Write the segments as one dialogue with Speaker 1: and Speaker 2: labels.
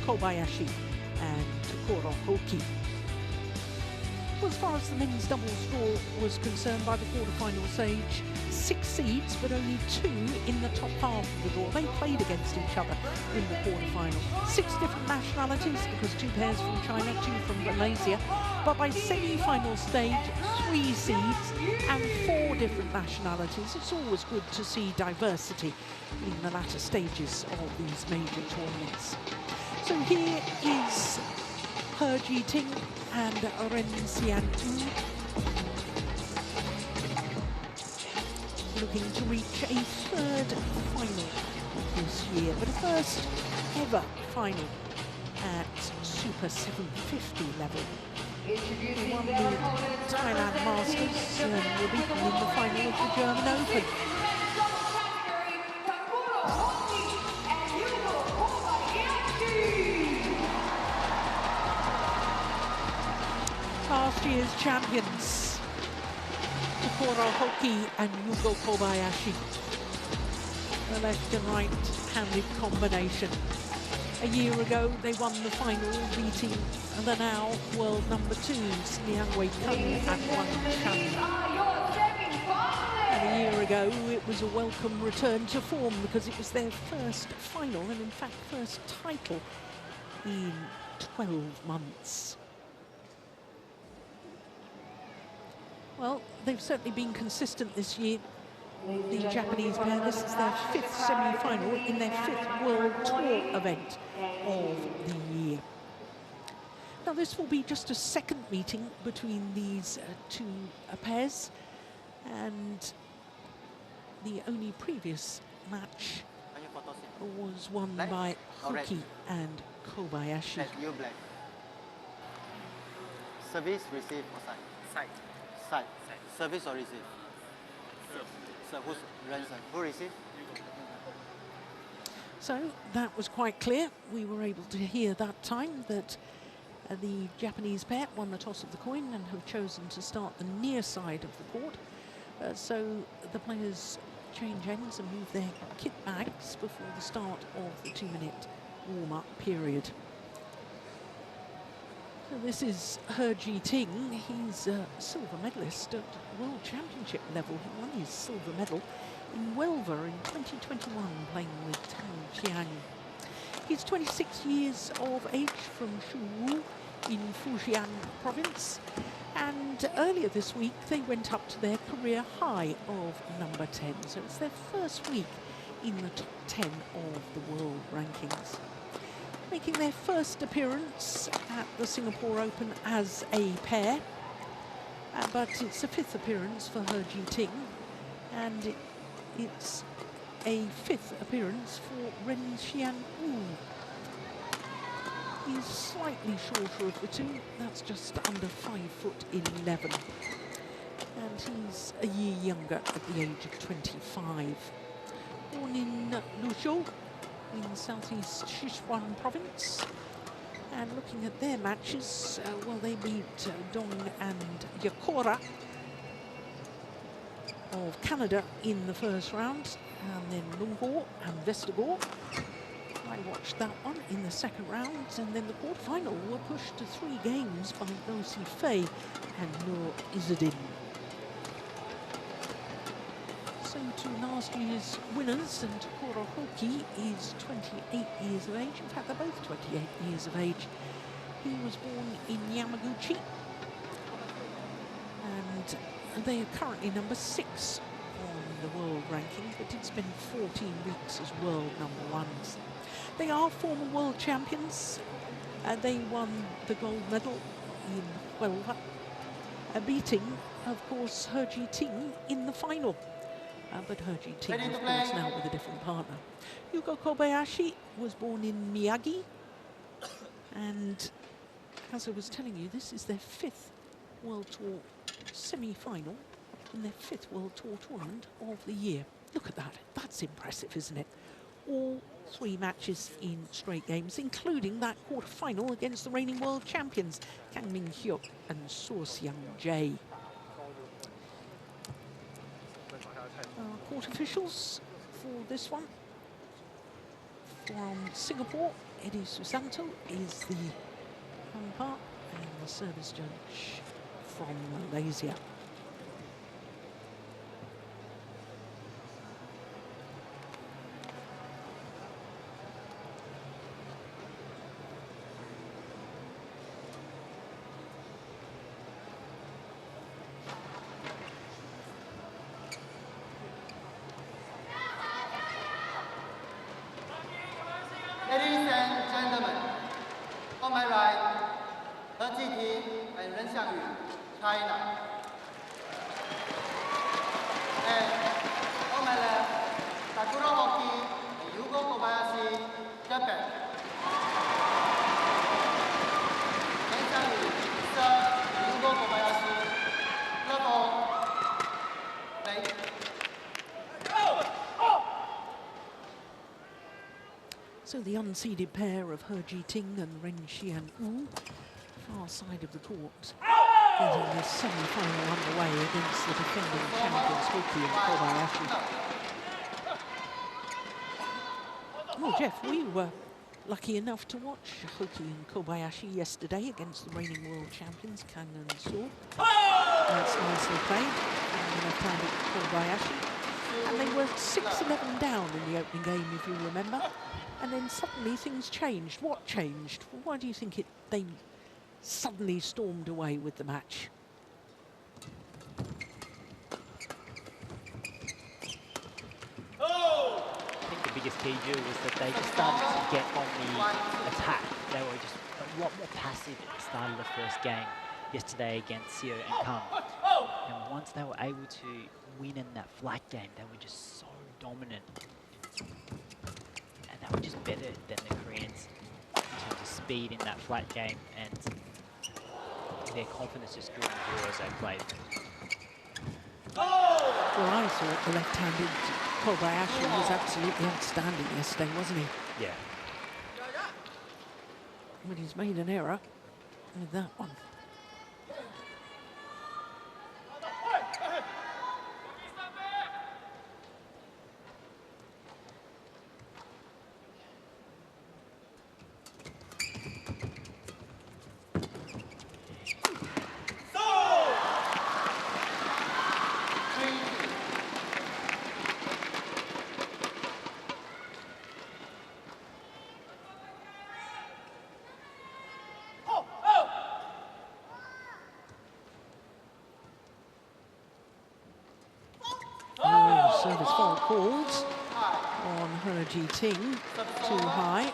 Speaker 1: Kobayashi and Hoki. Well, as far as the men's doubles draw was concerned, by the quarter-final stage, 6 seeds, but only 2 in the top half of the draw. They played against each other in the quarter-final. 6 different nationalities, because 2 pairs from China, 2 from Malaysia. But by semi-final stage, 3 seeds and 4 different nationalities. It's always good to see diversity in the latter stages of these major tournaments. So here is He Jiting and Ren Xianwu looking to reach a 3rd final this year, but a first ever final at Super 750 level. He won the Thailand Masters and will be in the final of the German Open. Last year's champions, Hoki and Kobayashi. The left and right-handed combination. A year ago, they won the final, beating the now world number 2, Liang Wei Kung, at Guangzhou. And a year ago, it was a welcome return to form because it was their first final and, in fact, first title in 12 months. Well, they've certainly been consistent this year. The Japanese pair, this is their 5th semi-final in their 5th World Tour event of the year. Now, this will be just a second meeting between these 2 pairs, and the only previous match was won by Hoki and Kobayashi.
Speaker 2: Service, receive, or side? Side. Side. Service or receive? So who received?
Speaker 1: So that was quite clear. We were able to hear that time that the Japanese pair won the toss of the coin and have chosen to start the near side of the court. So the players change ends and move their kit bags before the start of the 2-minute warm-up period. So this is He Jiting. He's a silver medalist at World Championship level. He won his silver medal in Welver in 2021, playing with Tang Qiang. He's 26 years of age, from Shuwu in Fujian province. And earlier this week, they went up to their career high of number 10. So it's their first week in the top 10 of the world rankings. Making their first appearance at the Singapore Open as a pair, but it's a 5th appearance for He Jiting, and it's a 5th appearance for Ren Xianwu. He's slightly shorter of the 2, that's just under 5'11", and he's a year younger at the age of 25. Born in Luzhou, in southeast Sichuan province, and looking at their matches, well, they beat Dong and Yakora of Canada in the first round, and then Lungor and Vestergaard. I watched that one in the second round, and then the quarterfinal were pushed to 3 games by No Si Fei and Nur Izzadin. So to last year's winners, and Hoki is 28 years of age. In fact, they're both 28 years of age. He was born in Yamaguchi, and they are currently number 6 on the world ranking, but did spend 14 weeks as world number 1s. They are former world champions. They won the gold medal in Welver, beating, of course, He Jiting in the final. But He Jiting, of course, now with a different partner. Kobayashi was born in Miyagi, and as I was telling you, this is their 5th World Tour semi-final in their 5th World Tour tournament of the year. Look at that, that's impressive, isn't it? All 3 matches in straight games, including that quarter-final against the reigning world champions, Kang Min-hyuk and So Seung-jae. Court officials for this one: From Singapore, Eddie Susanto is the umpire, and the service judge from Malaysia.
Speaker 2: Ladies and gentlemen, on my right, Hoki and Ren Xiangyu, China. And on my left, Sakura Hoki and Yugo Kobayashi, Japan. Ren Xiangyu, Sir Yugo Kobayashi, level, play.
Speaker 1: So the unseeded pair of He Jiting and Ren Xiangyu, far side of the court, getting this semi-final underway against the defending champions Hoki and Kobayashi. Well, Jeff, we were lucky enough to watch Hoki and Kobayashi yesterday against the reigning world champions Kang and So. That's nicely played from the left-handed Kobayashi. And they were 6-11 down in the opening game, if you remember. And then suddenly things changed. What changed? Why do you think they suddenly stormed away with the match?
Speaker 3: I think the biggest key, Jill, was that they just started to get on the attack. They were just a lot more passive at the start of the first game yesterday against Seo and Kang. And once they were able to win in that flat game, they were just so dominant. And they were just better than the Koreans in terms of speed in that flat game, and their confidence just grew and grew as they played.
Speaker 1: Well, I thought the left-handed Kobayashi was absolutely outstanding yesterday, wasn't he?
Speaker 3: Yeah.
Speaker 1: But he's made an error with that one. Service fault called on He Jiting, too high.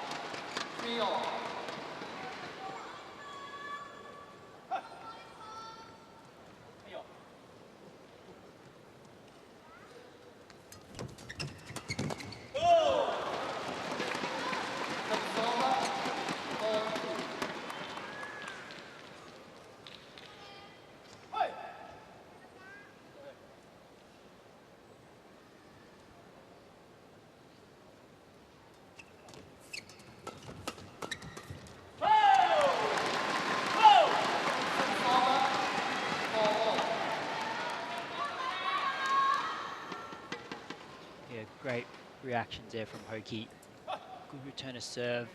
Speaker 3: Great reactions there from Hoki. Good return of serve.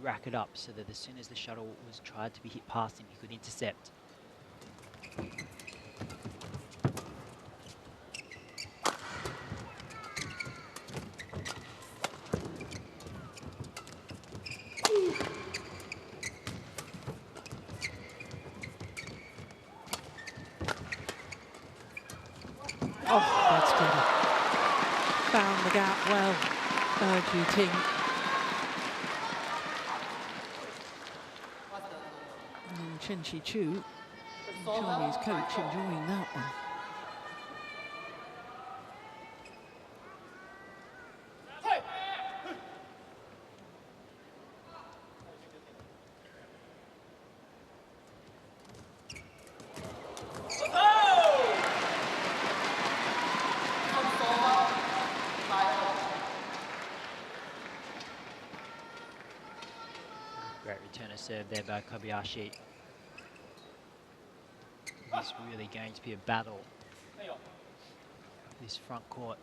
Speaker 3: Rack it up so that as soon as the shuttle was tried to be hit past him, he could intercept.
Speaker 1: Oh, that's good. Found the gap well, He Jiting. And Chen Chi-Chu, Chinese coach, enjoying that one.
Speaker 3: Serve there by Kobayashi. It's really going to be a battle, this front court.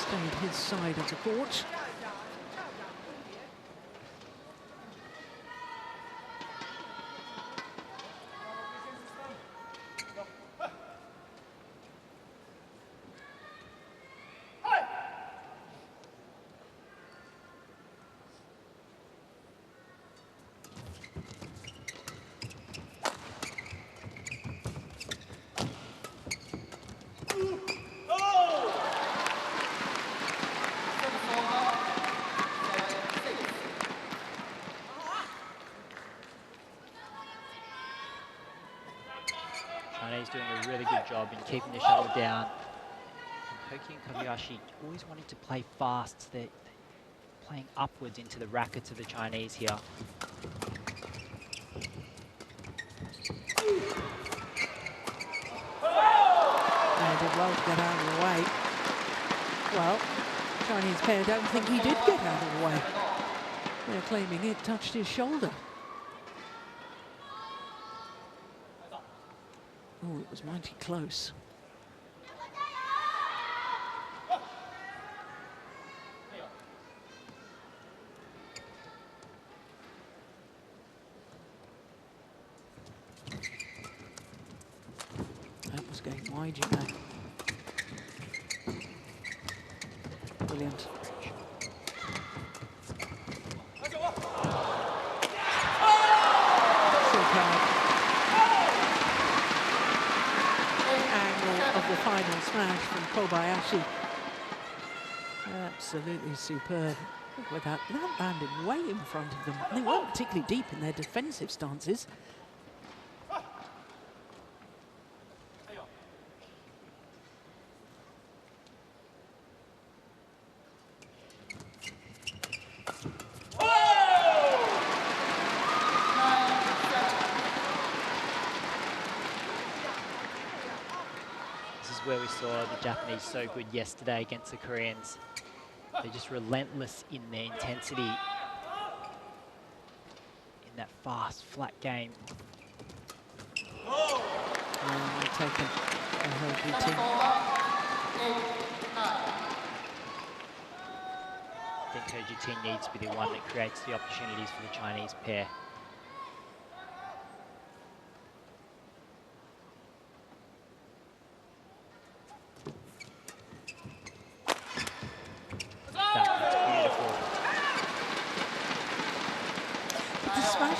Speaker 1: stayed his side of the court.
Speaker 3: Chinese doing a really good job in keeping the shuttle down. And Hoki and Kobayashi always wanting to play fast. They're playing upwards into the rackets of the Chinese here.
Speaker 1: And did well to get out of the way. Well, Chinese pair don't think he did get out of the way. They're claiming it touched his shoulder. Oh, it was mighty close. That was going wide, you know. Brilliant. The final smash from Kobayashi. Absolutely superb. Look at that. That landed way in front of them. They weren't particularly deep in their defensive stances.
Speaker 3: Where we saw the Japanese so good yesterday against the Koreans. They're just relentless in their intensity in that fast, flat game.
Speaker 1: Taken a Hoki team.
Speaker 3: I think Hoki team needs to be the one that creates the opportunities for the Chinese pair.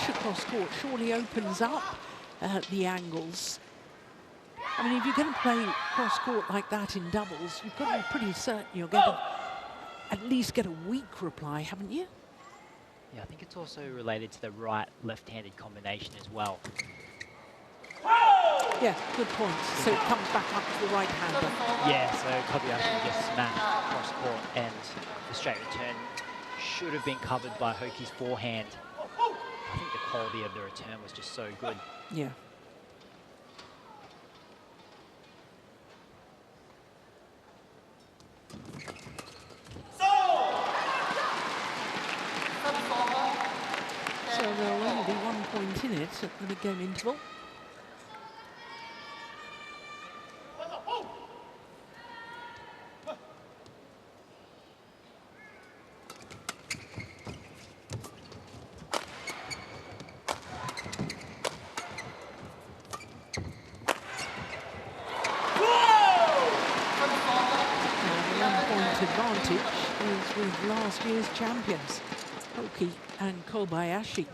Speaker 1: Across court surely opens up the angles. I mean, if you're going to play cross court like that in doubles, you've got to be pretty certain you're going to at least get a weak reply, haven't you?
Speaker 3: Yeah, I think it's also related to the right-left-handed combination as well.
Speaker 1: Yeah, good point. So it comes back up to the right-hander.
Speaker 3: Yeah, so Kobayashi just smashed cross court, and the straight return should have been covered by Hoki's forehand. I think the quality of the return was just so good.
Speaker 1: Yeah. So there'll only be 1 point in it at the mid-game interval. Advantage is with last year's champions, Hoki and Kobayashi.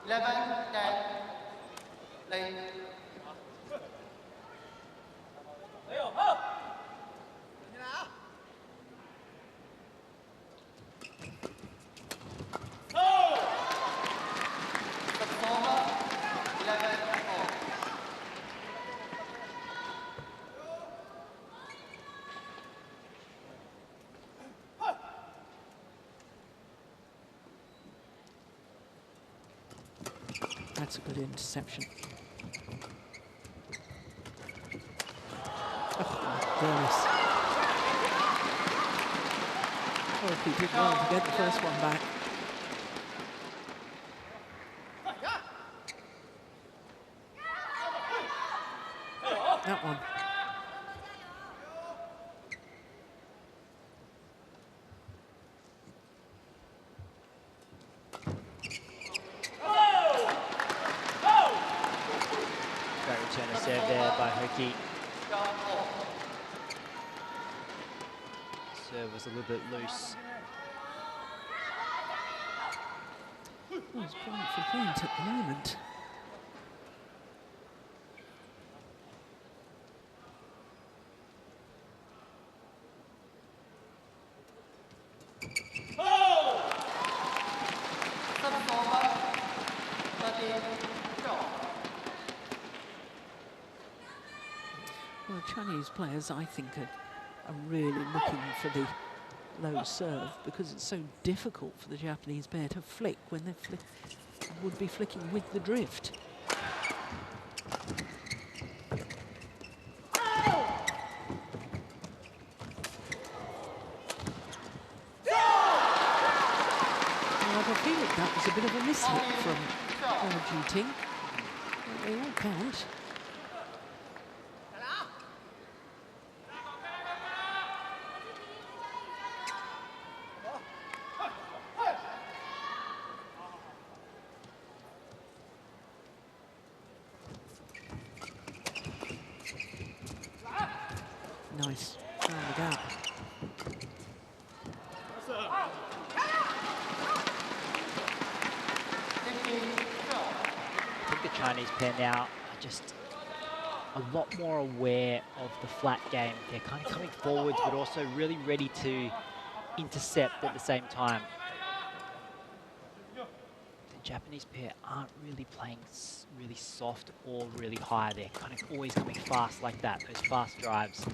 Speaker 2: 11, 10, lane.
Speaker 1: That's a good interception. Oh my goodness. Hoki did well to get the first one back. That one.
Speaker 3: Great return of serve there by Hoki. Serve was a little bit loose.
Speaker 1: Well, it's point for point at the moment. Well, Chinese players, I think, are really looking for the low serve because it's so difficult for the Japanese pair to flick when they would be flicking with the drift. I feel like that was a bit of a mishit from GT. They all count. Nice. Found the gap.
Speaker 3: I think the Chinese pair now are just a lot more aware of the flat game. They're kind of coming forwards, but also really ready to intercept at the same time. The Japanese pair aren't really playing really soft or really high. They're kind of always coming fast like that, those fast drives. So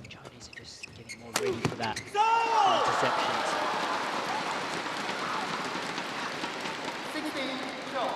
Speaker 3: the Chinese are just getting more ready for that, interceptions.
Speaker 2: 16, show.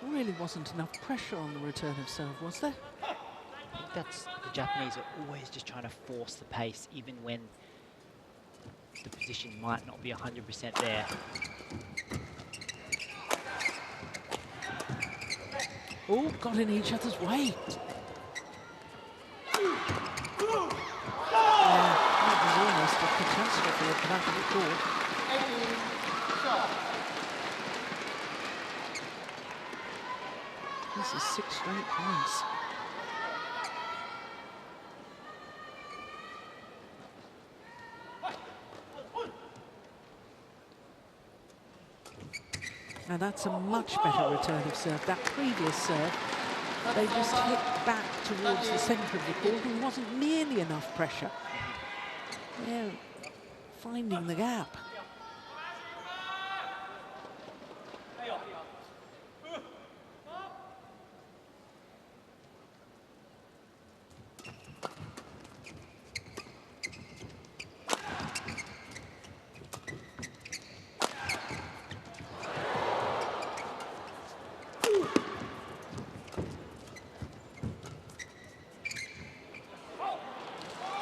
Speaker 1: Really wasn't enough pressure on the return of serve, was there?
Speaker 3: I think that's, the Japanese are always just trying to force the pace, even when the position might not be 100% there.
Speaker 1: Oh, got in each other's way. That was almost a catastrophe at the back of the court. This is 6 straight points. Now that's a much better return of serve. That previous serve, they just hit back towards the centre of the court and wasn't nearly enough pressure. Yeah, finding the gap.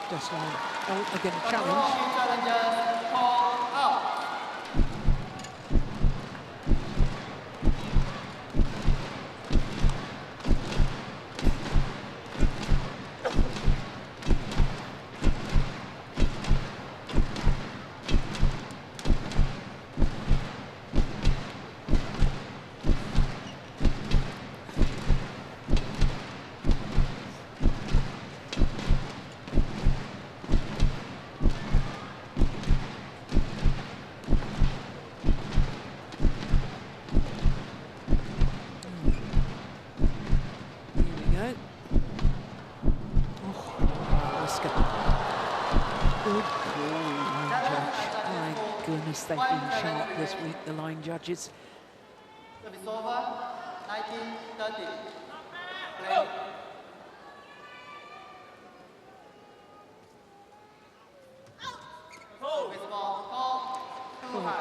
Speaker 1: Just on, oh, again, challenge. Good call, line judge. My goodness, they've been sharp this week, the line judges.
Speaker 2: Service over, 19-30. Play.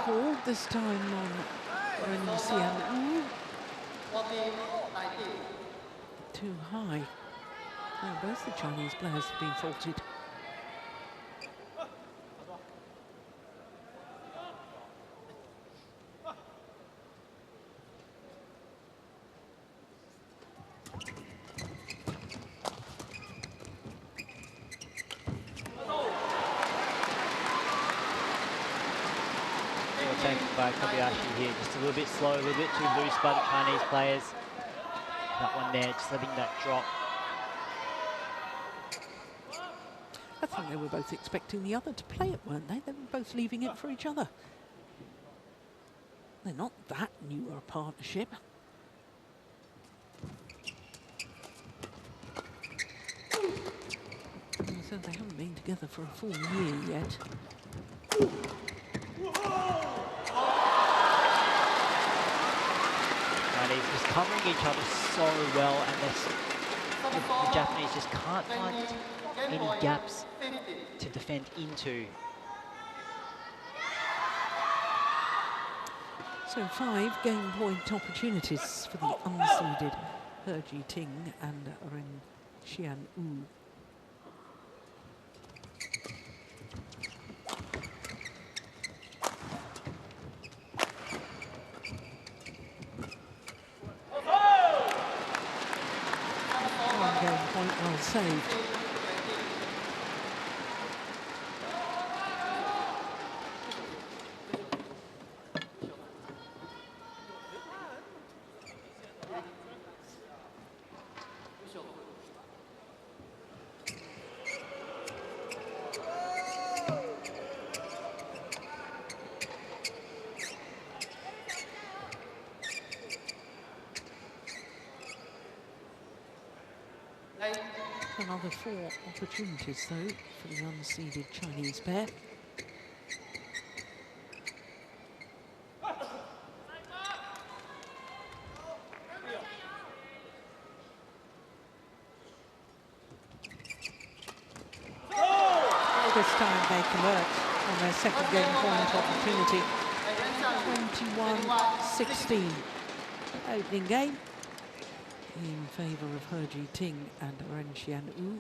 Speaker 1: Call this time on Ren. Too high. Now, both the Chinese players have been faulted.
Speaker 3: Taken by Kobayashi here, just a little bit slow, a little bit too loose by the Chinese players. That one there, just letting that drop.
Speaker 1: I think they were both expecting the other to play it, weren't they? They were both leaving it for each other. They're not that new a partnership. So they haven't been together for a full year yet.
Speaker 3: Chinese just covering each other so well, and the Japanese just can't find any gaps to defend into.
Speaker 1: So 5 game point opportunities for the unseeded He Ting and Ren Xianwu. Well saved. Another 4 opportunities, though, for the unseeded Chinese pair. This time they convert on their second game point opportunity. 21-16. Opening game in favour of He Ting and Ren Xianwu.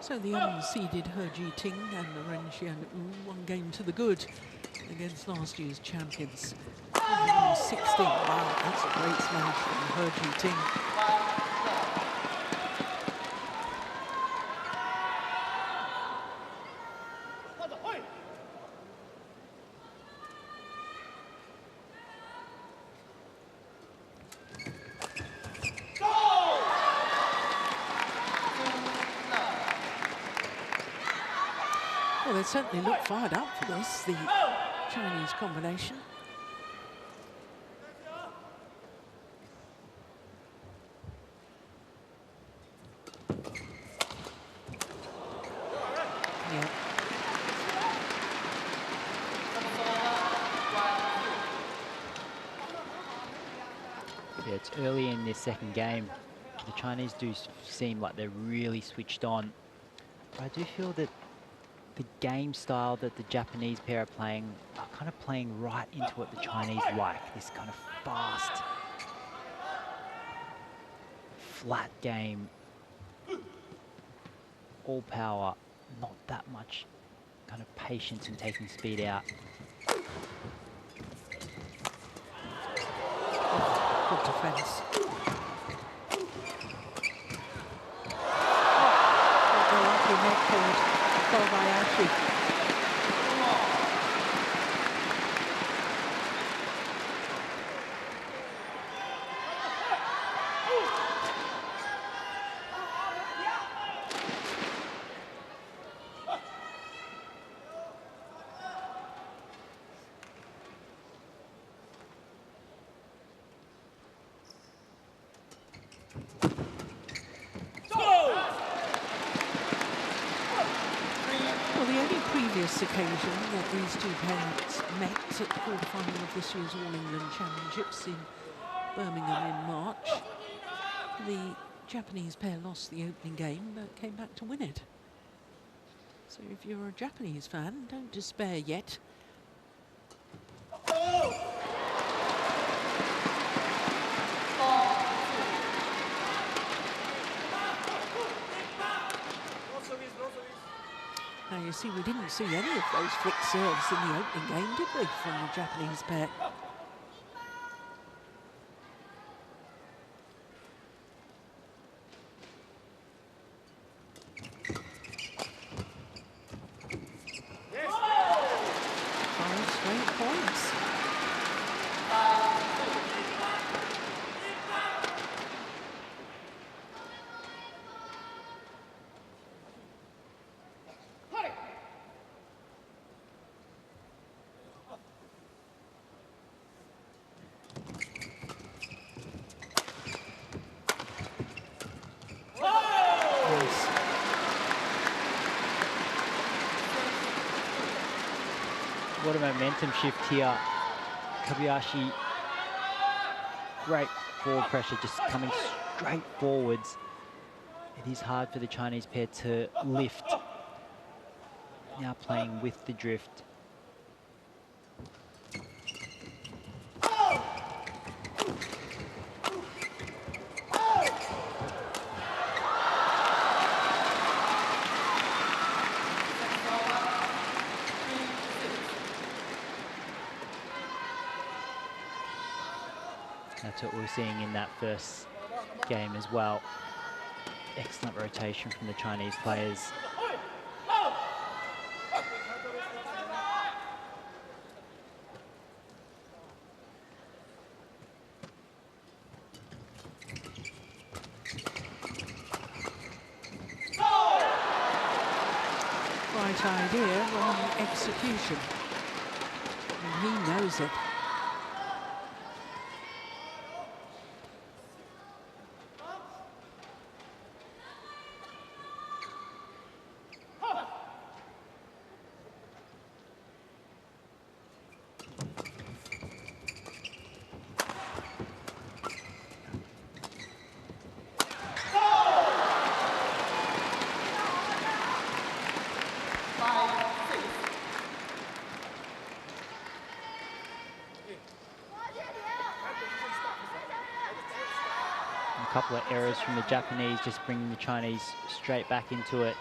Speaker 1: So the unseeded He Ting and Ren Xianwu, 1 game to the good against last year's champions. 16. Wow, that's a great smash from He Ting. Well, they certainly look fired up for this, the Chinese combination. Yeah.
Speaker 3: Yeah, it's early in this second game. The Chinese do seem like they're really switched on. But I do feel that the game style that the Japanese pair are playing are kind of playing right into what the Chinese like. This kind of fast, flat game, all power, not that much kind of patience in taking speed out.
Speaker 1: Good defence. The lucky net cord, Kobayashi. Occasion that these two pairs met at the quarterfinal of this year's All England Championships in Birmingham in March. The Japanese pair lost the opening game but came back to win it. So if you're a Japanese fan, don't despair yet. Now, you see, we didn't see any of those flick serves in the opening game, did we, from the Japanese pair? Five straight points.
Speaker 3: What a momentum shift here. Kobayashi, great forward pressure, just coming straight forwards. It is hard for the Chinese pair to lift. Now playing with the drift. That's what we're seeing in that first game as well. Excellent rotation from the Chinese players.
Speaker 1: Right idea, wrong execution. And he knows it.
Speaker 3: A couple of errors from the Japanese, just bringing the Chinese straight back into it.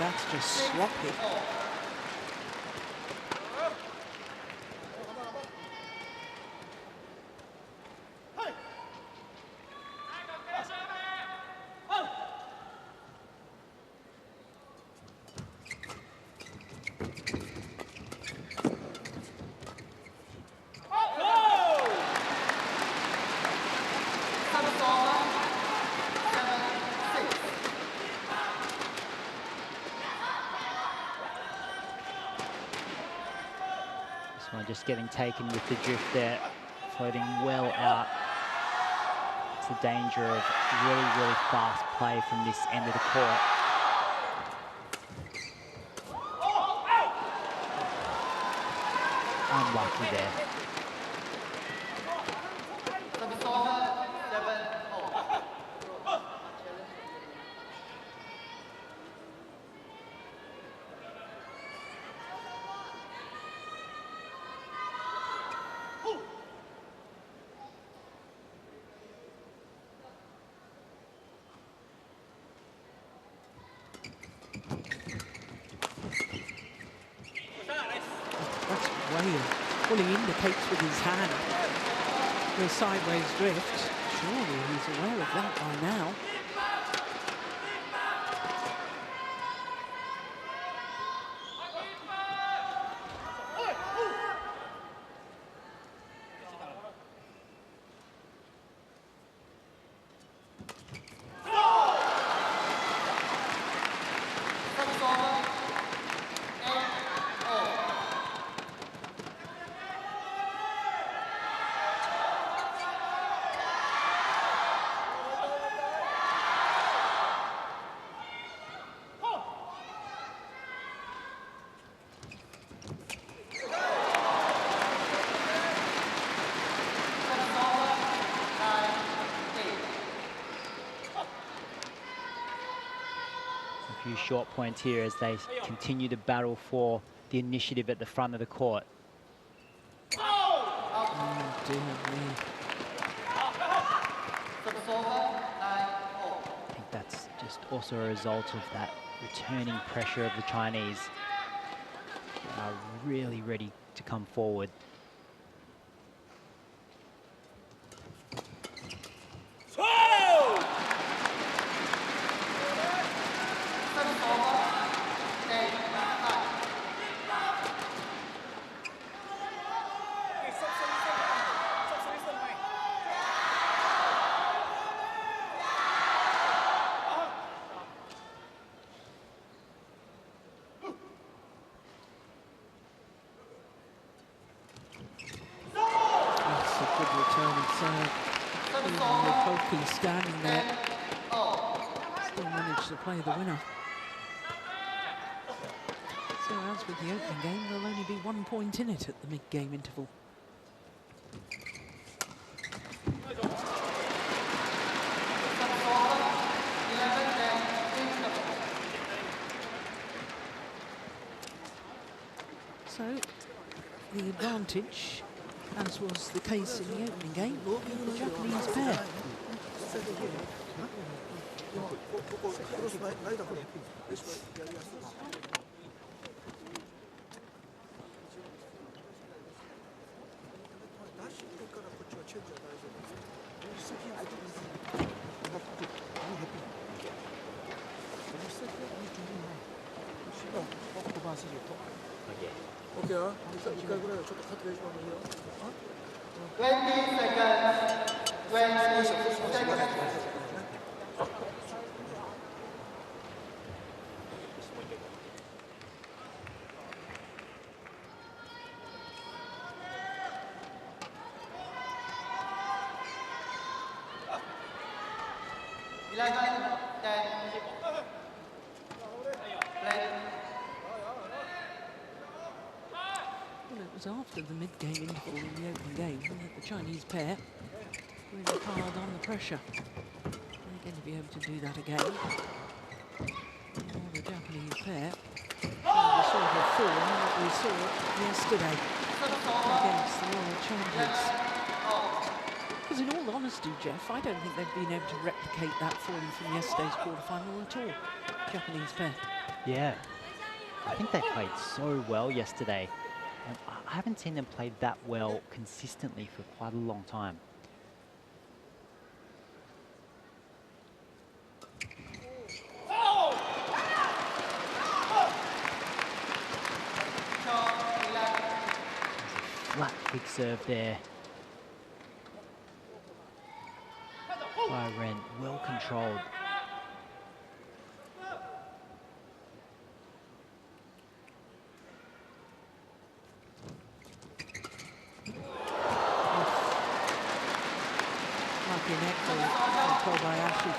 Speaker 1: that's just sloppy.
Speaker 3: Just getting taken with the drift there, floating well out. It's the danger of really, really fast play from this end of the court. Unlucky there.
Speaker 1: Well, he indicates with his hand the sideways drift. Surely he's aware of that by now.
Speaker 3: A few short points here as they continue to battle for the initiative at the front of the court.
Speaker 1: Oh, dear me.
Speaker 3: I think that's just also a result of that returning pressure of the Chinese. They are really ready to come forward.
Speaker 1: Hoki standing there, still managed to play the winner. So as with the opening game, there'll only be 1 point in it at the mid-game interval. So the advantage, as was the case in the opening game, the Japanese pair. After the mid-game interval in the opening game, that the Chinese pair really piled on the pressure. They're going to be able to do that again. The Japanese pair, the sort of form that we saw yesterday against the world champions. Because in all honesty, Jeff, I don't think they've been able to replicate that form from yesterday's quarterfinal at all, Japanese pair.
Speaker 3: Yeah, I think they played so well yesterday. And I haven't seen them play that well consistently for quite a long time. Flat good serve there by Ren, well controlled.
Speaker 1: Lucky net for Kobayashi.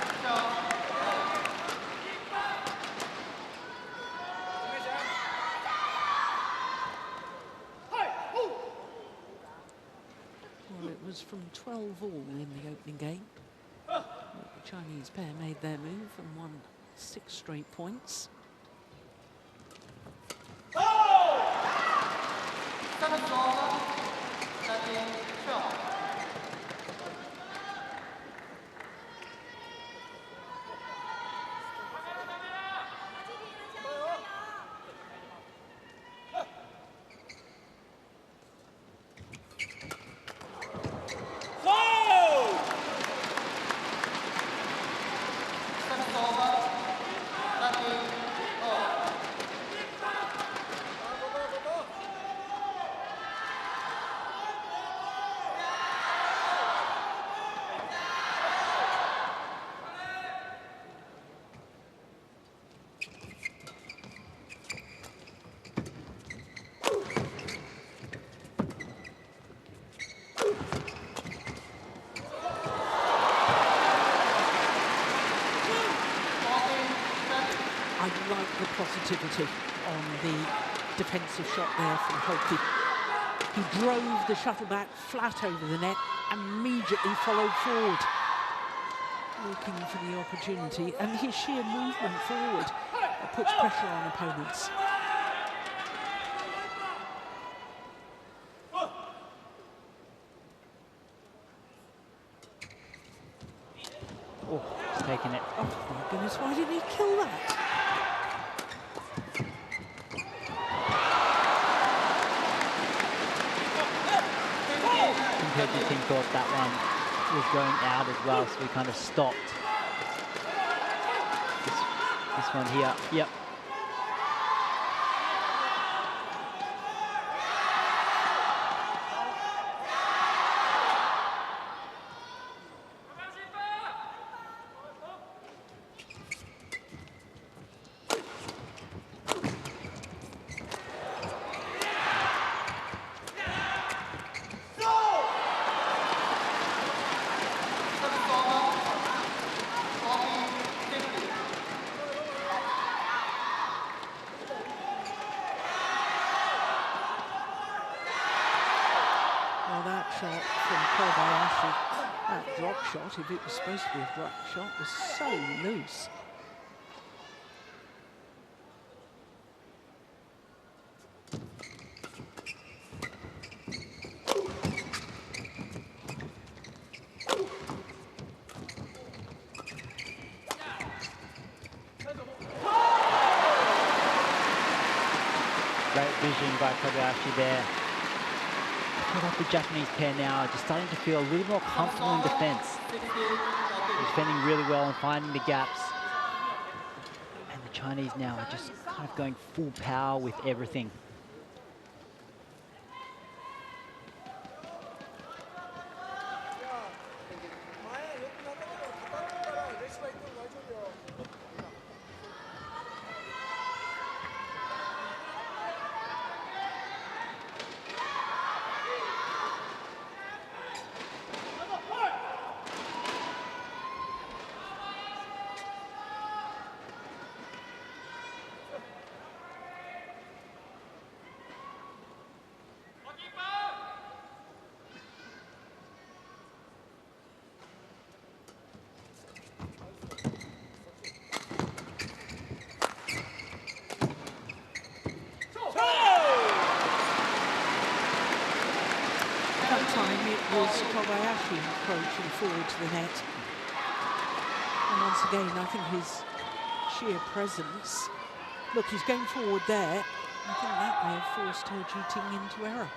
Speaker 1: Well, it was from 12 all in the opening game. The Chinese pair made their move and won 6 straight points. I like the positivity on the defensive shot there from Hoki. He drove the shuttle back flat over the net, immediately followed forward, looking for the opportunity, and his sheer movement forward puts pressure on opponents.
Speaker 3: Oh, he's taking it.
Speaker 1: Oh my goodness, why didn't he kill that?
Speaker 3: Competitive team thought that one was going out as well, so we kind of stopped. This one here, yep.
Speaker 1: Shot from Kobayashi, that drop shot, if it was supposed to be a drop shot, was so loose.
Speaker 3: Great vision by Kobayashi there. I feel like the Japanese pair now are just starting to feel a little more comfortable in defence. They're defending really well and finding the gaps. And the Chinese now are just kind of going full power with everything.
Speaker 1: Time it was Kobayashi approaching forward to the net. And once again, I think his sheer presence Look, he's going forward there. I think that may have forced her Juting into error.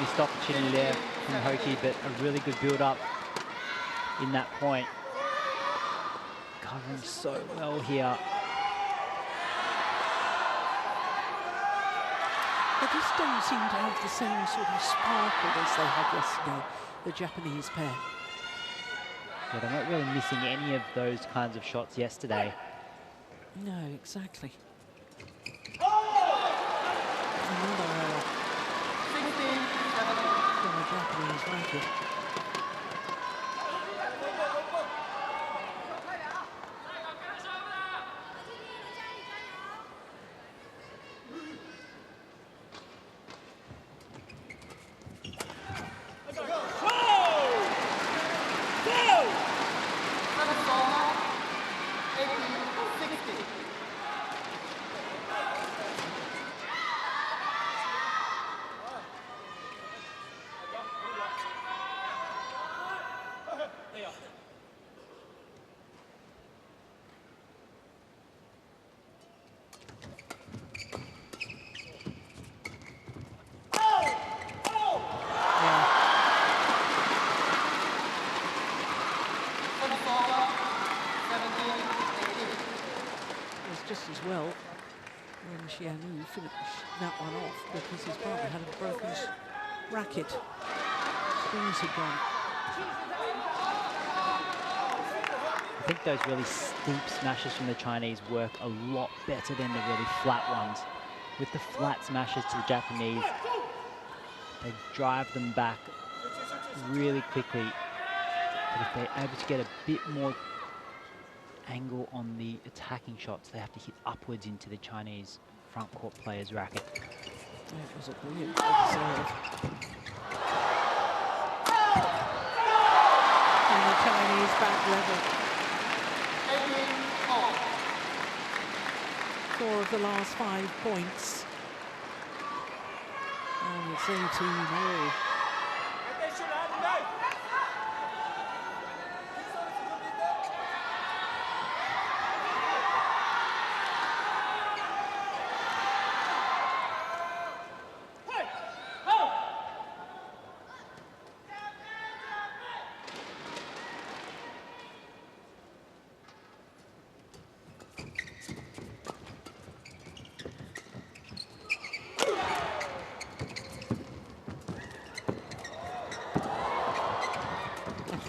Speaker 3: Missed opportunity there from Hoki, but a really good build-up in that point. Covering so well here.
Speaker 1: They just don't seem to have the same sort of sparkle as they had yesterday, the Japanese pair.
Speaker 3: Yeah, they're not really missing any of those kinds of shots yesterday.
Speaker 1: No, exactly. Another error. From the Japanese racket. Just as well when Xianu finished that one off because his partner had a broken racket. Strings had gone.
Speaker 3: I think those really steep smashes from the Chinese work a lot better than the really flat ones. With the flat smashes to the Japanese, they drive them back really quickly. But if they're able to get a bit more angle on the attacking shots, they have to hit upwards into the Chinese front court player's racket.
Speaker 1: That was a brilliant serve. And the Chinese back level. 4 of the last 5 points. And it's 18-all.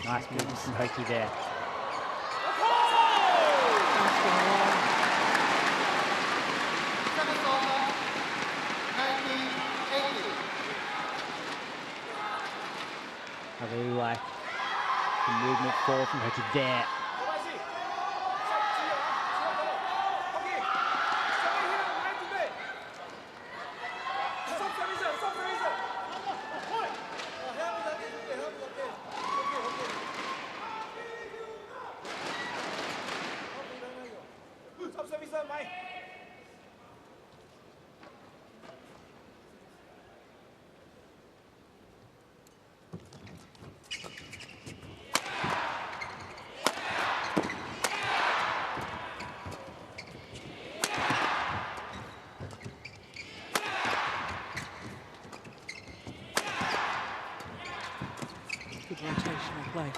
Speaker 3: Nice movement from Hoki there. I really like the movement forward from Hoki there. Good rotational play.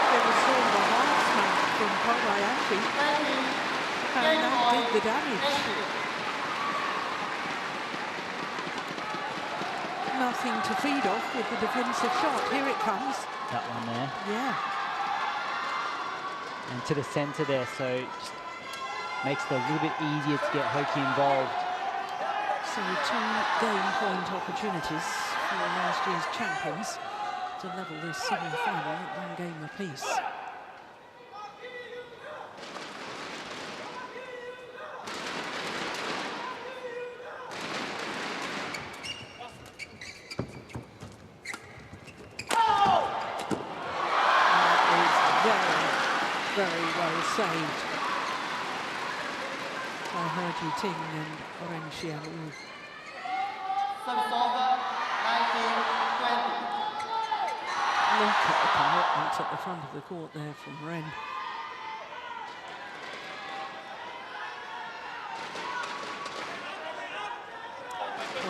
Speaker 3: There was sort of a half smack from Kobayashi, and that did the damage. Nothing to feed off with the defensive shot. Here it comes. That one there.
Speaker 1: Yeah.
Speaker 3: And to the center there, so just makes it a little bit easier to get Hoki involved.
Speaker 1: So 2 game point opportunities for last year's champions to level this semi-final at 1 game apiece. saved by He Ting and Ren Xiaolu. Look at the commitment at the front of the court there from Ren.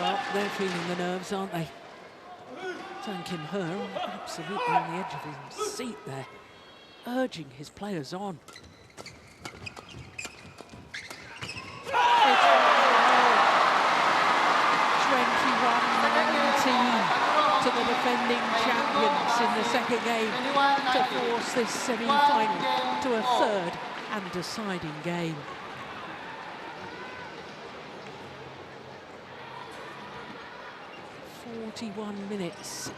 Speaker 1: Well, they're feeling the nerves, aren't they? Zhang Kim-he absolutely on the edge of his seat there, urging his players on. It's 21-19 to the defending champions in the second game to force this semi-final to a third and deciding game. 41 minutes.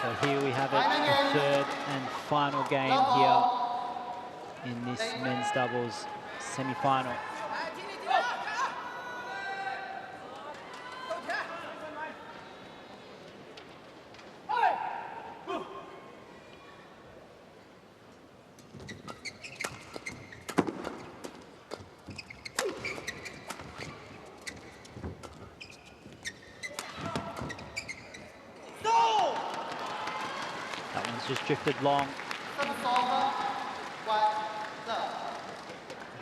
Speaker 3: So here we have it, the third and final game here in this men's doubles semi-final. Just drifted long. And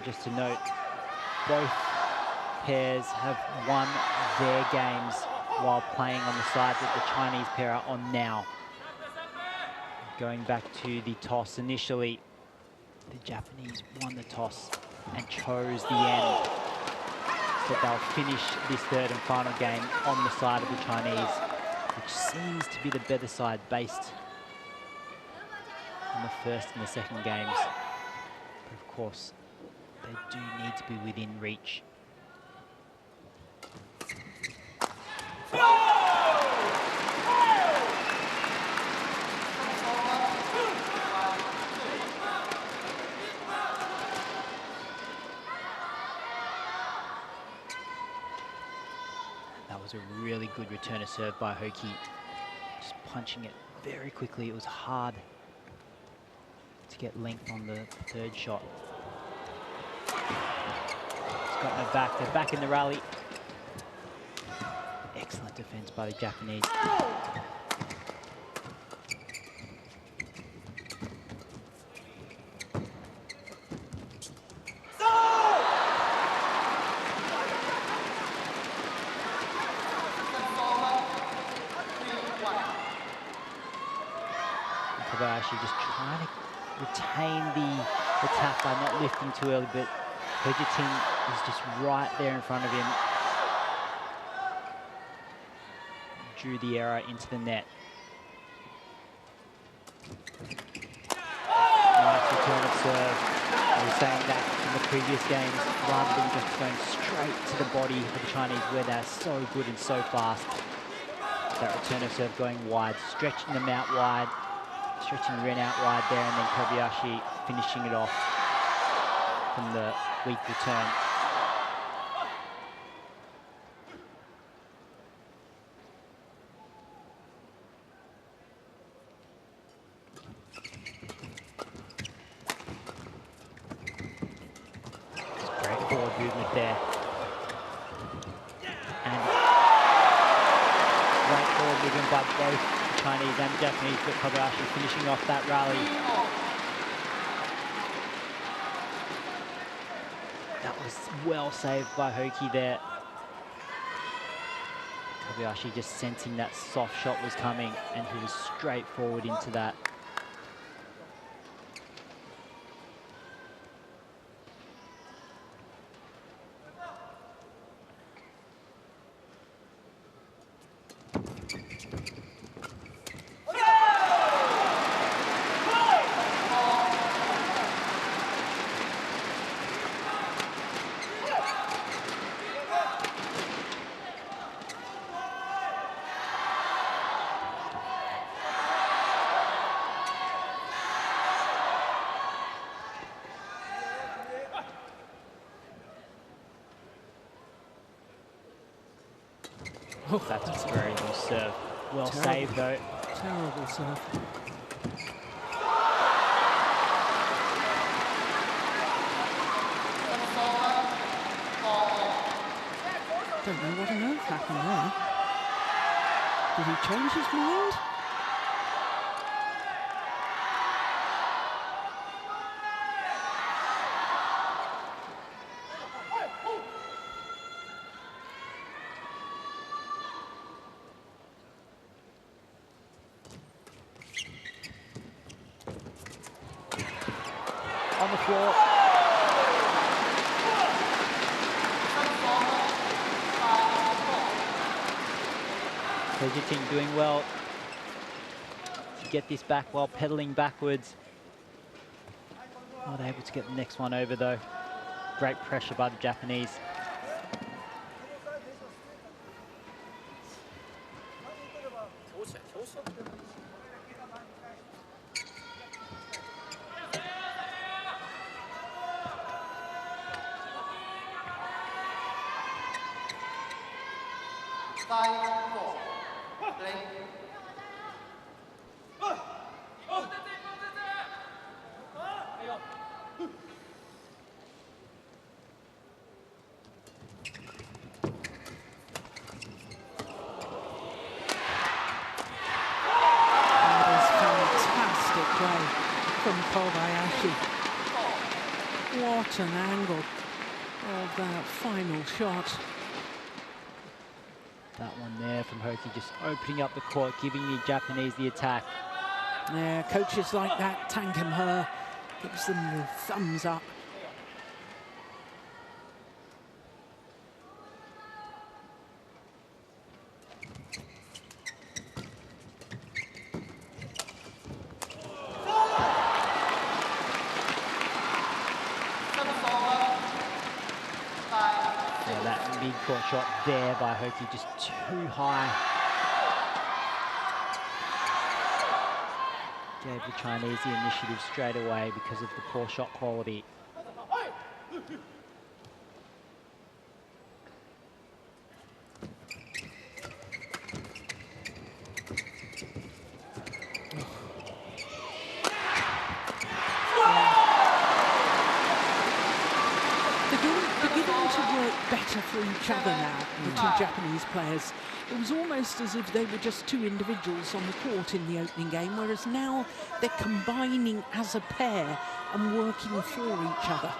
Speaker 3: just to note, both pairs have won their games while playing on the side that the Chinese pair are on now. Going back to the toss initially, the Japanese won the toss and chose the end. So they'll finish this third and final game on the side of the Chinese, which seems to be the better side based in the first and the second games. But of course, they do need to be within reach. That was a really good return to serve by Hoki. Just punching it very quickly. It was hard to get length on the third shot. It's gotten it back. They're back in the rally. Excellent defense by the Japanese. Kobayashi just trying to retain the attack by not lifting too early, but He Ting is just right there in front of him. Drew the error into the net. serve. I was saying that in the previous games, rather than just going straight to the body of the Chinese, where they're so good and so fast. That return of serve going wide, stretching them out wide, stretching Ren out wide there, and then Kobayashi finishing it off from the weak return. Forward movement there. And great forward movement by both the Chinese and the Japanese, but Kobayashi finishing off that rally. That was well saved by Hoki there. Kobayashi just sensing that soft shot was coming, and he was straight forward into that. Oh, that's a very loose serve. Well saved though.
Speaker 1: Terrible serve. Don't know what on earth happened there. Did he change his mind?
Speaker 3: On the floor. Team doing well to get this back while pedaling backwards. Not able to get the next one over though. Great pressure by the Japanese.
Speaker 1: From Kobayashi. What an angle of that final shot.
Speaker 3: That one there from Hoki, just opening up the court, giving the Japanese the attack.
Speaker 1: Yeah, coaches like that, Tang Kim-her, gives them the thumbs up.
Speaker 3: Mid-court shot there by Hoki, just too high. Gave the Chinese the initiative straight away because of the poor shot quality.
Speaker 1: Better for each other now, the two Japanese players. It was almost as if they were just two individuals on the court in the opening game, whereas now they're combining as a pair and working for each other.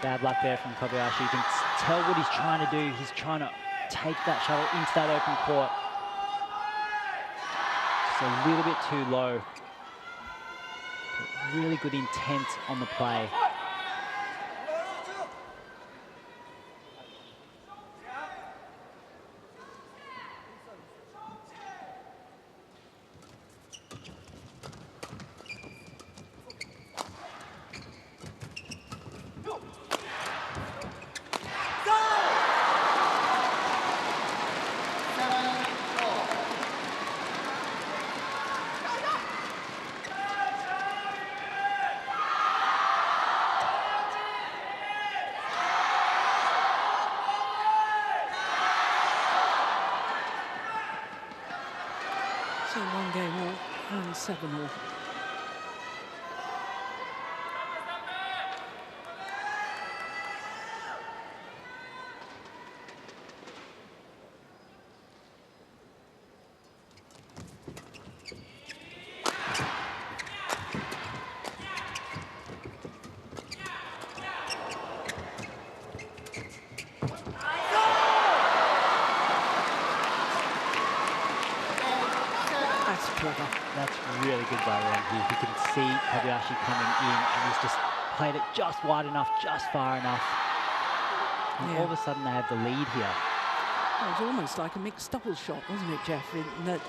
Speaker 3: Bad luck there from Kobayashi. You can tell what he's trying to do. He's trying to take that shuttle into that open court. Just a little bit too low. But really good intent on the play.
Speaker 1: So 1 game all and 7 all.
Speaker 3: That's really good by Randy. He can see Kobayashi coming in and he's just played it just wide enough, just far enough. And all of a sudden they have the lead here.
Speaker 1: It was almost like a mixed double shot, wasn't it, Jeff? In that,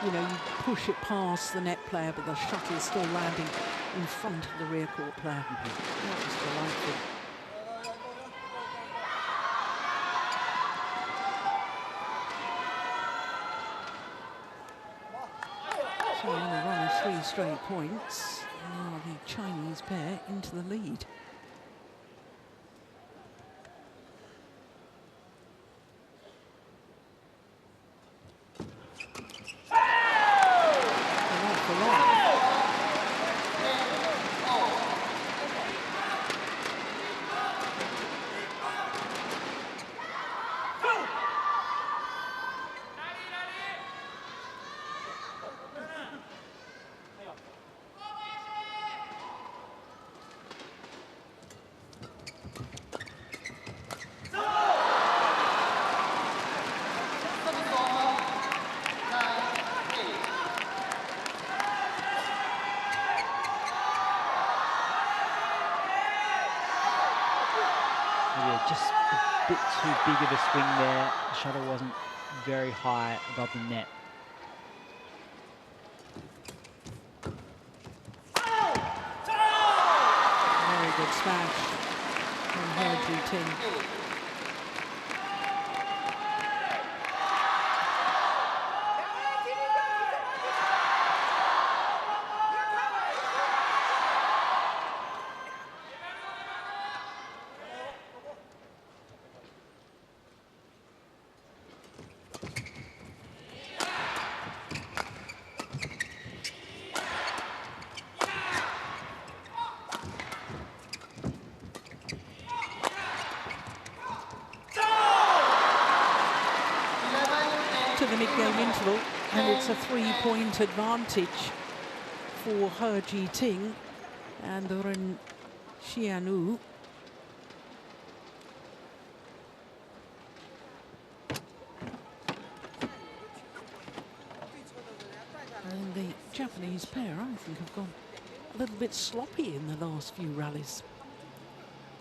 Speaker 1: you know, you push it past the net player, but the shuttle is still landing in front of the rear court player. That was delightful. So on a run of 3 straight points, now the Chinese pair into the lead.
Speaker 3: Just a bit too big of a swing there. The shuttle wasn't very high above the net.
Speaker 1: Very good smash from Hoki Ting. To the mid-game interval, and it's a 3-point advantage for Hoki Ting and Ren Xianu. And the Japanese pair, I think, have gone a little bit sloppy in the last few rallies.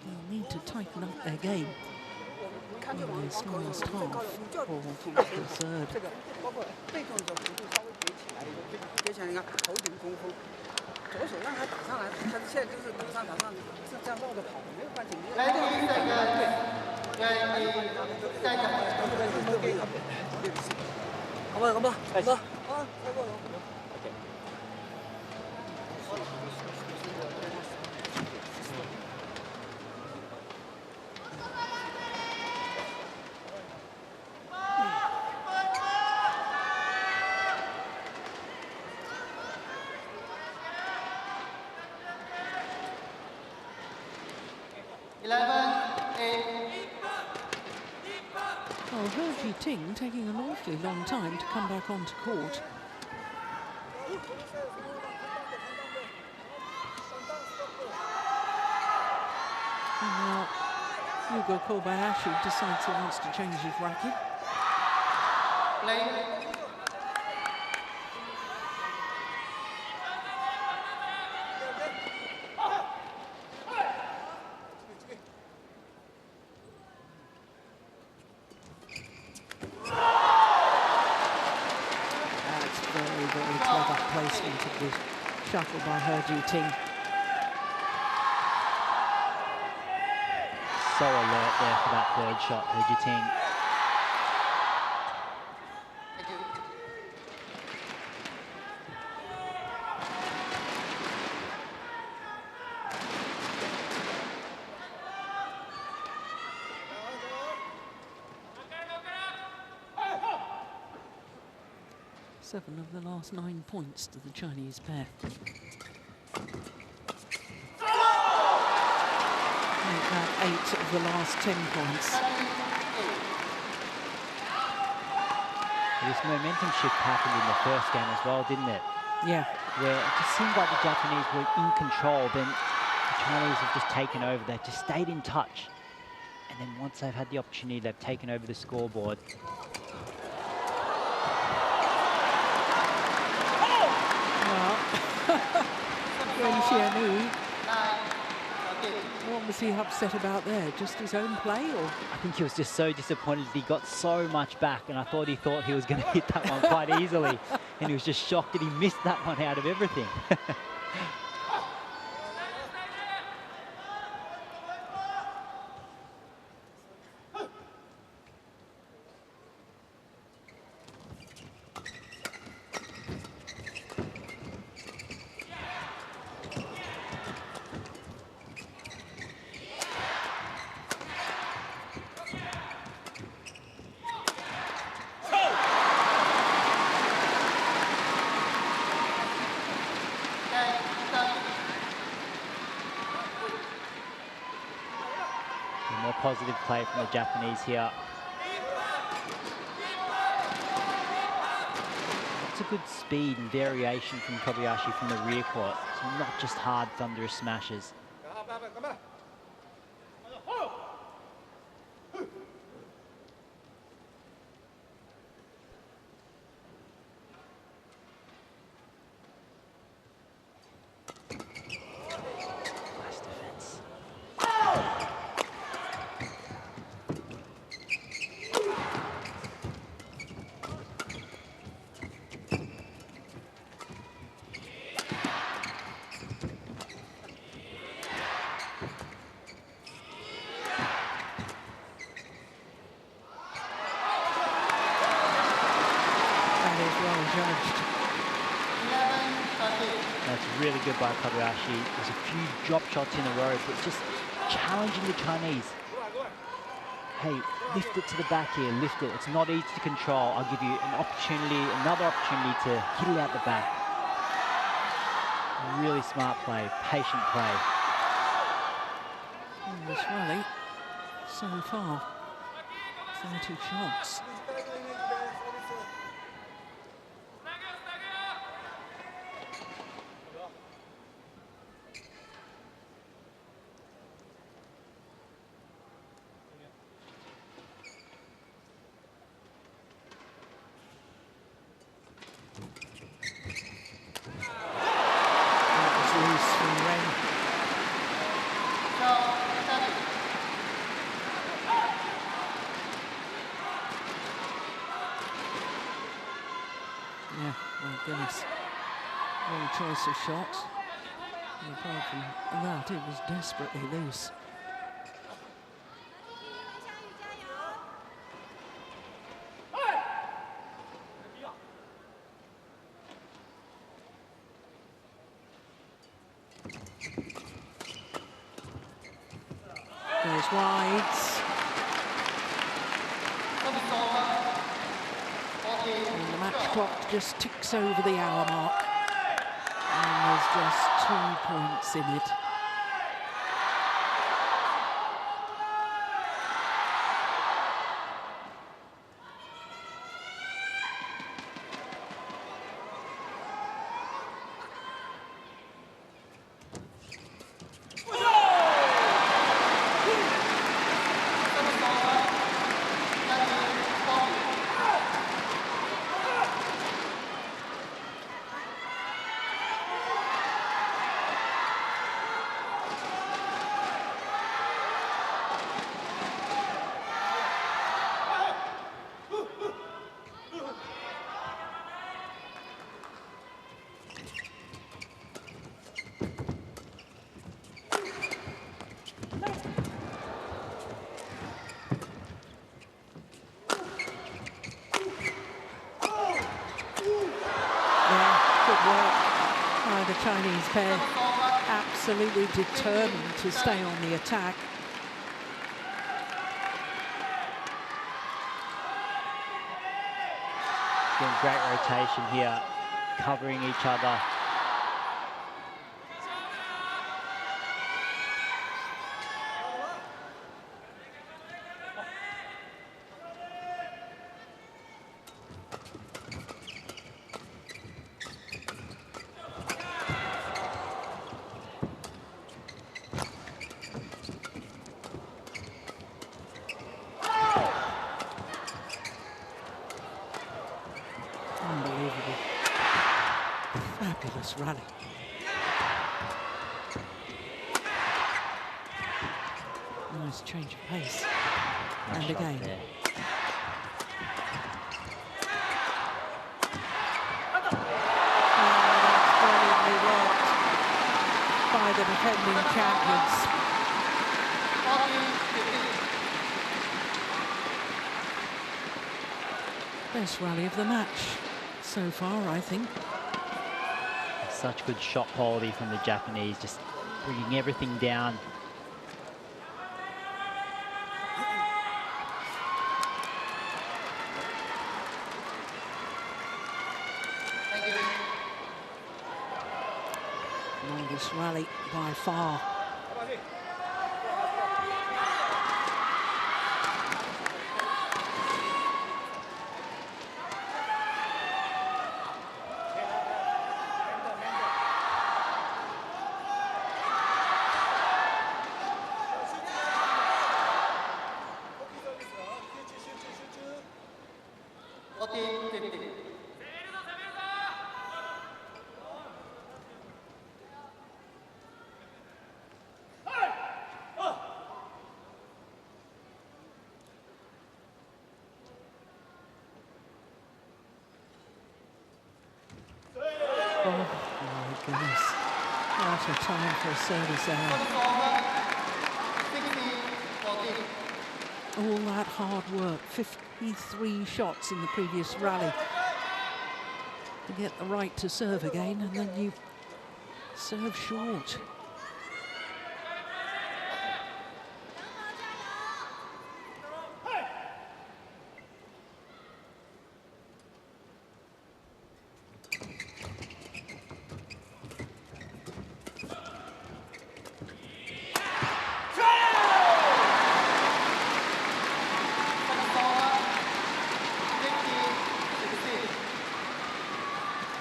Speaker 1: They'll need to tighten up their game in this last half or the third. Well, Hoki Ting taking an awfully long time to come back onto court. And now Yugo Kobayashi decides he wants to change his racket.
Speaker 2: Play.
Speaker 1: 'Clever placement of the shuttle by He Ting.
Speaker 3: So alert there for that third shot, He Ting.
Speaker 2: Thank you.
Speaker 1: 7 of the last 9 points to the Chinese pair. Make that 8 of the last 10 points.
Speaker 3: This momentum shift happened in the first game as well, didn't it?
Speaker 1: Yeah.
Speaker 3: Where it just seemed like the Japanese were in control, then the Chinese have just taken over. They've just stayed in touch. And then once they've had the opportunity, they've taken over the scoreboard.
Speaker 1: What was he upset about there? Just his own play, or?
Speaker 3: I think he was just so disappointed. He got so much back, and I thought he was going to hit that one quite easily. And he was just shocked that he missed that one out of everything. More positive play from the Japanese here. Lots of good speed and variation from Kobayashi from the rear court. So not just hard, thunderous smashes. That's really good by Kobayashi. There's a few drop shots in a row, but just challenging the Chinese. Hey, lift it to the back here, lift it. It's not easy to control. I'll give you an opportunity, another opportunity to hit it out the back. Really smart play, patient play.
Speaker 1: This rally, so far, 30 shots. Yeah, my goodness. Wrong choice of shots. And apart from that, it was desperately loose. Goes wide. And the match clock just ticks over the hour mark. And there's just 2 points in it. pair absolutely determined to stay on the attack.
Speaker 3: Doing great rotation here, covering each other.
Speaker 1: Unbelievable. Fabulous rally. Nice change of pace.
Speaker 3: Nice
Speaker 1: And
Speaker 3: shot
Speaker 1: again.
Speaker 3: there.
Speaker 1: Brilliantly worked by the defending champions. Best rally of the match so far, I think.
Speaker 3: Such good shot quality from the Japanese, just bringing everything down.
Speaker 1: Longest rally by far. Oh my goodness. What a time for a service error. All that hard work, 53 shots in the previous rally to get the right to serve again, and then you serve short.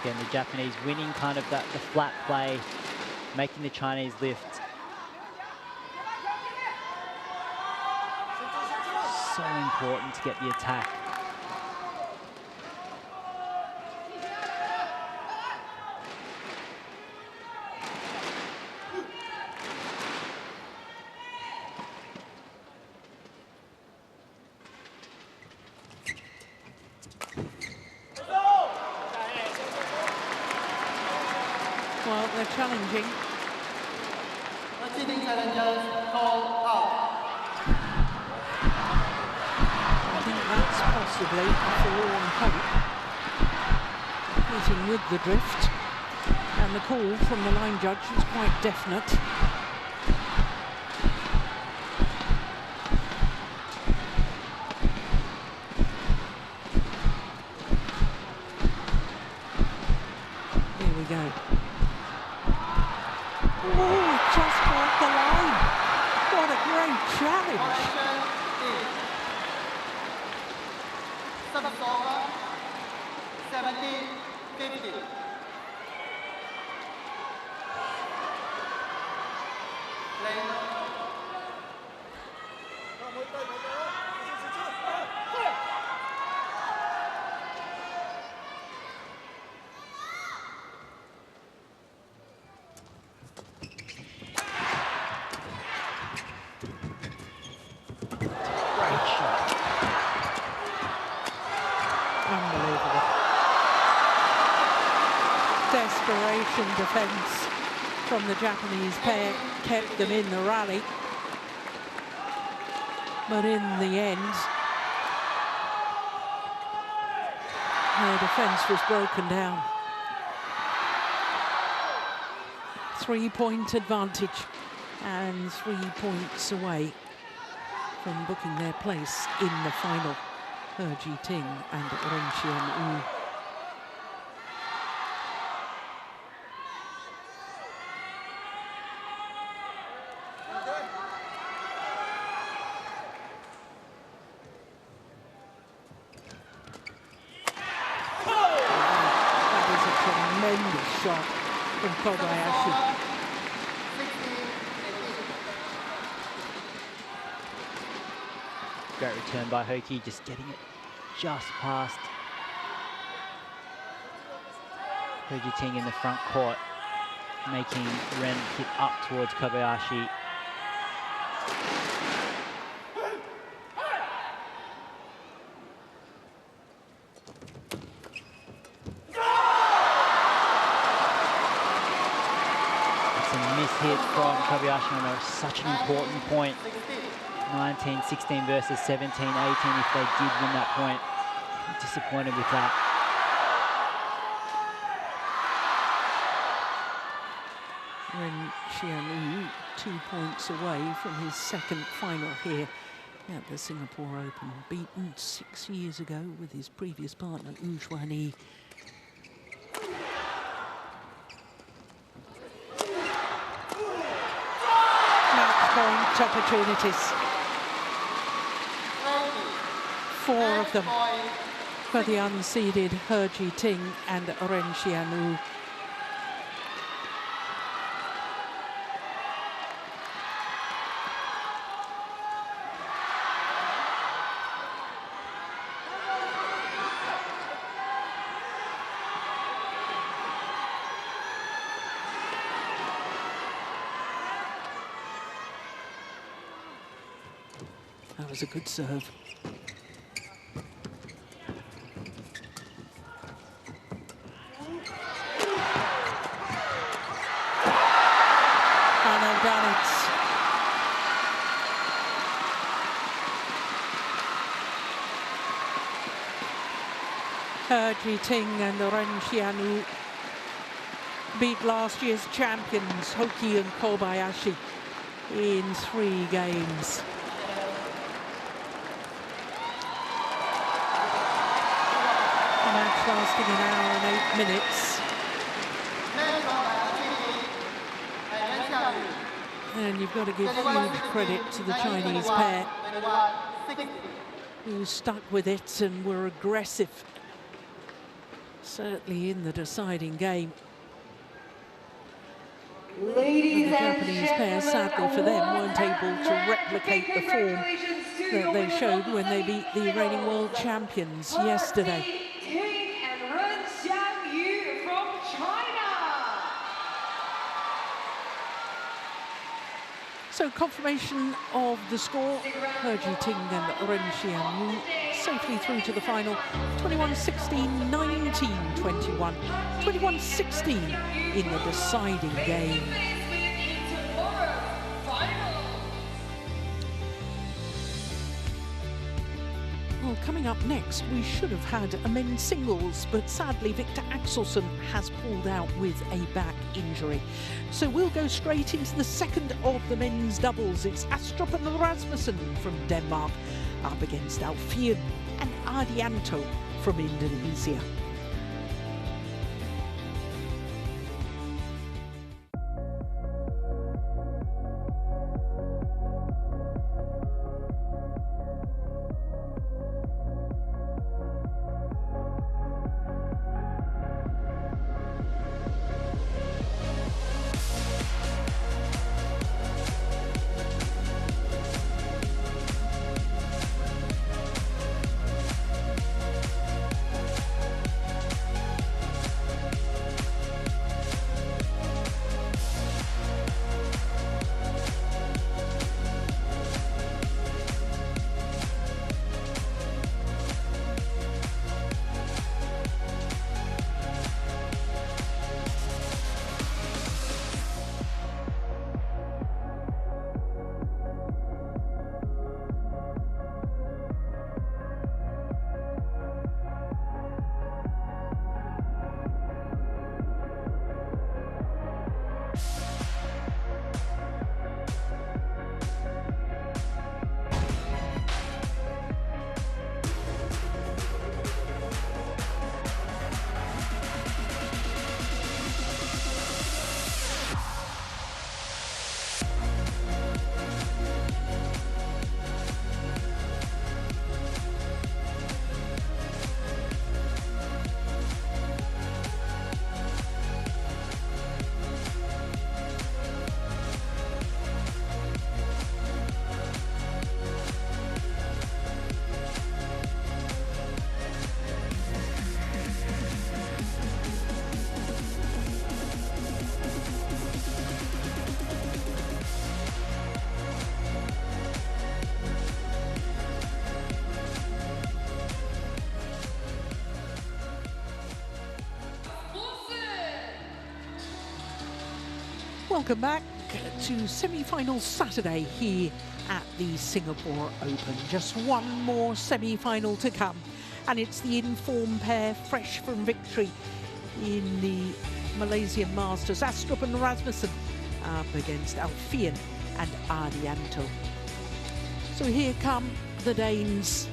Speaker 3: Again, the Japanese winning kind of the flat play, making the Chinese lift. So important to get the attack.
Speaker 1: Well, they're challenging. I think that's possibly, for all hope, getting with the drift. And the call from the line judge is quite definite. Here we go. Oh, it just broke the line. What a great challenge.
Speaker 3: Great shot.
Speaker 1: Unbelievable. Desperation defence from the Japanese pair kept them in the rally. But in the end, their defence was broken down. 3-point advantage and 3 points away from booking their place in the final. He Ting and Ren Xian-yu. Tremendous shot from Kobayashi.
Speaker 3: Great return by Hoki, just getting it just past He Ting in the front court, making Ren hit up towards Kobayashi. Hit from Kobayashi on such an important point. 19-16 versus 17-18 if they did win that point. I'm disappointed with that.
Speaker 1: Ren Xian-yu 2 points away from his second final here at the Singapore Open. Beaten 6 years ago with his previous partner, Wu Xuanyi. Opportunities. 4 of them for the unseeded He Ting and Ren Xian-yu. That was a good serve. And they've done it. He Ting and Ren Xian-yu beat last year's champions Hoki and Kobayashi in 3 games. A match lasting 1 hour and 8 minutes. And you've got to give huge credit to the Chinese pair who stuck with it and were aggressive, certainly in the deciding game.
Speaker 4: Ladies
Speaker 1: the Japanese pair, sadly for them, weren't able to replicate the form that they showed when they beat the reigning world champions yesterday.
Speaker 4: And Ren Xian-yu from China.
Speaker 1: So confirmation of the score, He Ting and Ren Xian-yu safely through to the final, 21-16, 19-21, 21-16 in the deciding game. Well, coming up next, we should have had a men's singles, but sadly Victor Axelsen has pulled out with a back injury. So we'll go straight into the second of the men's doubles. It's Astrup and Rasmussen from Denmark up against Alfian and Ardianto from Indonesia. Welcome back to semi-final Saturday here at the Singapore Open. Just one more semi-final to come, and it's the in-form pair fresh from victory in the Malaysian Masters, Astrup and Rasmussen, up against Alfian and Ardianto. So here come the Danes.